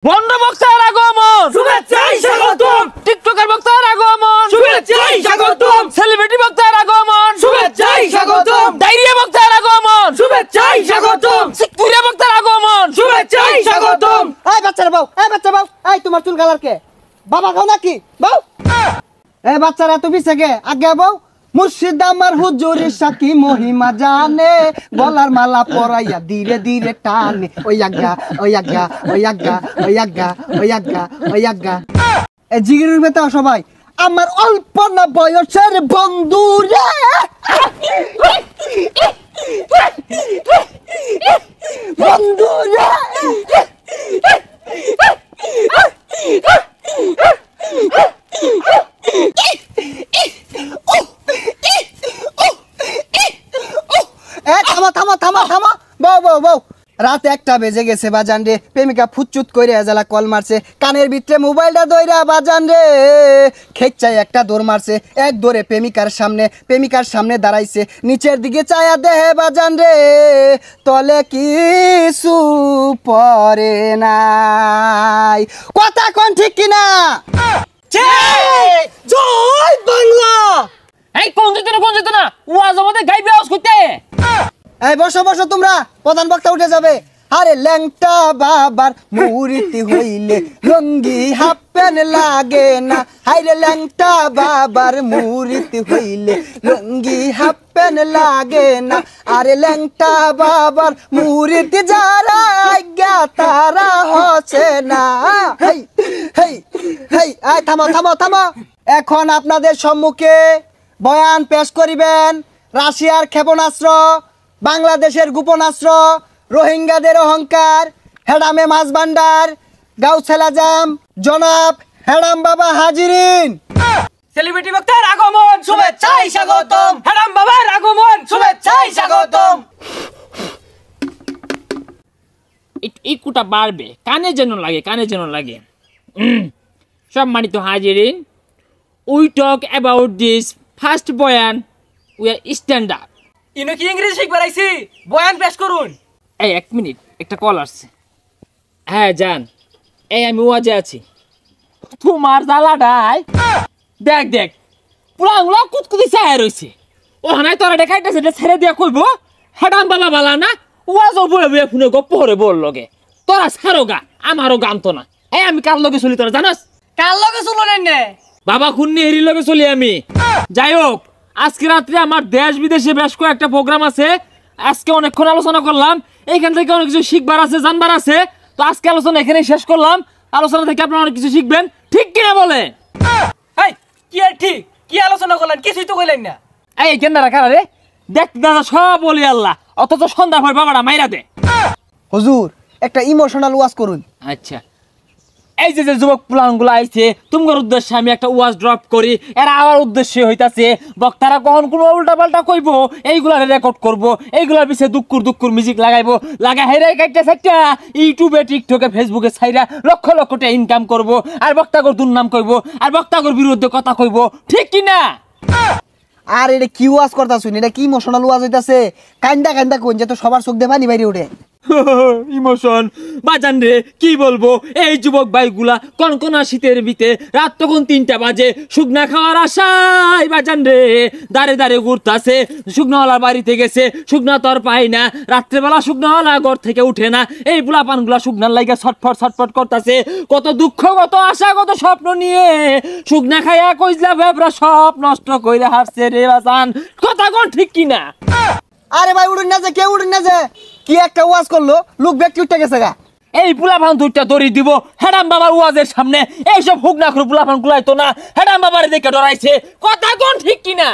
বন্ধ বক্তার আগমন, শুভেচ্ছায় স্বাগতম। টিকটকের বক্তার আগমন, শুভেচ্ছায় স্বাগতম। সেলিব্রিটি বক্তার আগমন, শুভেচ্ছায় স্বাগতম। ডায়রিয়া বক্তার আগমন, শুভেচ্ছায় স্বাগতম। সিকুরিয়া বক্তার আগমন, শুভেচ্ছায় স্বাগতম। এই বাচ্চারা বাউ, এই বাচ্চা বাউ, এই তোমার চুল কালার কে? বাবা খাও নাকি বাউ? এই বাচ্চারা তুমি থেকে আগে বাউ। মুর্শিদ আমার হুজুরের সাকি মহিমা জানে, গলার মালা পরাইয়া ধীরে ধীরে টানে। ওই আজ্ঞা ওই আজ্ঞা ওই আজ্ঞা ওই আজ্ঞা ওই আজ্ঞা ওই আজ্ঞা। এই জিগিরের ভেতর সবাই আমার অল্প না বয়সের বন্ধু রে, বন্ধু রে। রাত 1টা বেজে গেছে বাজান রে, প্রেমিকা ফুচুত করে এজালা কল মারছে, কানের ভিতরে মোবাইলটা দইরা বাজান রে খেচ্চাই একটা দৌড় মারছে, এক দৌড়ে প্রেমিকার সামনে দাঁড়াইছে, নিচের দিকে চায়া দেহে বাজান রে তলে কিছু পরে নাই। কথা কোন ঠিক কিনা? জয় বাংলা। এই কোন যেত না ওয়াজ আমাদের গাইবে আওয়াজ করতে। এই বসো বসো তোমরা, প্রধান বক্তা উঠে যাবে। আরে ল্যাংটা বাবার মুরিতি হইলে লঙ্গি হাফ প্যান্ট লাগে না, হাইরে ল্যাংটা বাবার মুরিতি হইলে লঙ্গি হাফ প্যান্ট লাগে না। আরে ল্যাংটা বাবার মুরিতি যারা আজ্ঞা তারা হচ্ছে না। হেই হেই হেই, আয় থামো থামো থামো। এখন আপনাদের সম্মুখে বয়ান পেশ করিবেন রাশিয়ার ক্ষেপণাস্ত্র, বাংলাদেশের গোপনাস্ত্র, রোহিঙ্গাদের অহংকার, হেডামে মাছ ভান্ডার, গাউছেলা জাম, জনাব হেডাম বাবা হাজিরিন। সেলিব্রিটি বক্তার আগমন, শুভেচ্ছায় স্বাগতম। হেরাম বাবার আগমন, শুভেচ্ছায় স্বাগতম। ইকুটা বাড়বে, কানে যেন লাগে। সম্মানিত হাজিরিন, we talk about this first বয়ান, উই আর স্ট্যান্ড আপ। ইনো কি ইংরেজি শিখবার আইছি? বয়ান পেশ করুন। এই 1 মিনিট, একটা কল আসছে। হ্যাঁ জান, এই আমি ওয়াজে আছি। তোমার জ্বালাটাই দেখ পুরা আঙুলা কুতকুতি চায় রয়েছে। ওখানে তোরা দেখাইতেছে, এটা ছেড়ে দিয়া কইব হেডাম বাবা বালা না, ওয়াজও বয়ে বয়ে ফোনে গপ্প করে বল লগে। তোরা ছাড়ো গা, আমারও গান তো না। এই আমি কার লগে চলি তোরা জানাস? কার লগে চললেন না? বাবা খুন্নি হেরির লগে চলি আমি। যাই হোক, আজকে রাত্রে আমার দেশ বিদেশে বেশ কয়েকটা প্রোগ্রাম আছে। আজকে অনেকক্ষণ আলোচনা করলাম, এইখান থেকে অনেক কিছু শিখবার আছে, জানবার আছে। তো আজকে আলোচনা এখানেই শেষ করলাম। আলোচনা থেকে আপনারা অনেক কিছু শিখবেন, ঠিক কিনা বলে? এই কি আর ঠিক, কি আলোচনা করলেন? কিছুই তো কইলেন না। এই কেন রাখা রে, দেখ দাদা সব বলি আল্লাহ, অথচ সন্ধ্যা ভয় বাবাটা মাইরা দে। হুজুর একটা ইমোশনাল ওয়াজ করুন। আচ্ছা, এই যে যুবক পুলানগুলো আইছে, তোমার উদ্দেশ্যে আমি একটা ওয়াজ ড্রপ করি। এরা আমার উদ্দেশ্যে হইতাছে বক্তারা কখন কোনো উল্টা পাল্টা কইব, এইগুলার রেকর্ড করব, এইগুলার পিছিয়ে দুক্কুর মিউজিক লাগাইবো, লাগা হেরে কাটটা সাইটটা ইউটিউবে, টিকটকে, ফেসবুকে ছাইরা লক্ষ লক্ষ টাকা ইনকাম করব, আর বক্তাগর দুর্নাম কইব, আর বক্তাগর বিরুদ্ধে কথা কইব, ঠিক কি না? আর এটা কি ওয়াজ করতা শুনি, এটা কি ইমোশনাল ওয়াজ হইতাছে? কান্দা কোন যে তো সবার চোখ দিয়ে পানি বাইরে উঠে। ইমোশন বাজান রে, কি বলবো। এই যুবক ভাইগুলা কনকনা শীতের বিতে, রাত তখন 3টা বাজে, শুকনা খাওয়ার আশায় বাজান রে দাঁড়ে দাঁড়ে ঘুরতাছে। শুকনাওয়ালার বাড়িতে গেছে, শুকনা তো আর পাই না। রাত্রেবেলা শুকনাওয়ালা ঘর থেকে উঠে না। এই পোলাপানগুলা শুকনার লাইগা ছটফট করতাছে। কত দুঃখ, কত আশা, কত স্বপ্ন নিয়ে শুকনা খাইয়া কইজলা ভেবরা সব নষ্ট কইরা হারছে রে বাজান। কথা কোন ঠিক কিনা? আরে ভাই উড়ুন না যে, কেউ উড়ুন না যে, কি একটা ওয়াজ করলো, লোক ব্যক্তি উঠে গেছে গা। এই পোলাপান দুইটা দড়ি দিব হেডাম বাবার ওয়াজের সামনে। এইসব হুক না করে পোলাপান গুলাই তো না, হেডাম বাবার দেখে ডরাইছে। কথা কোন ঠিক কিনা?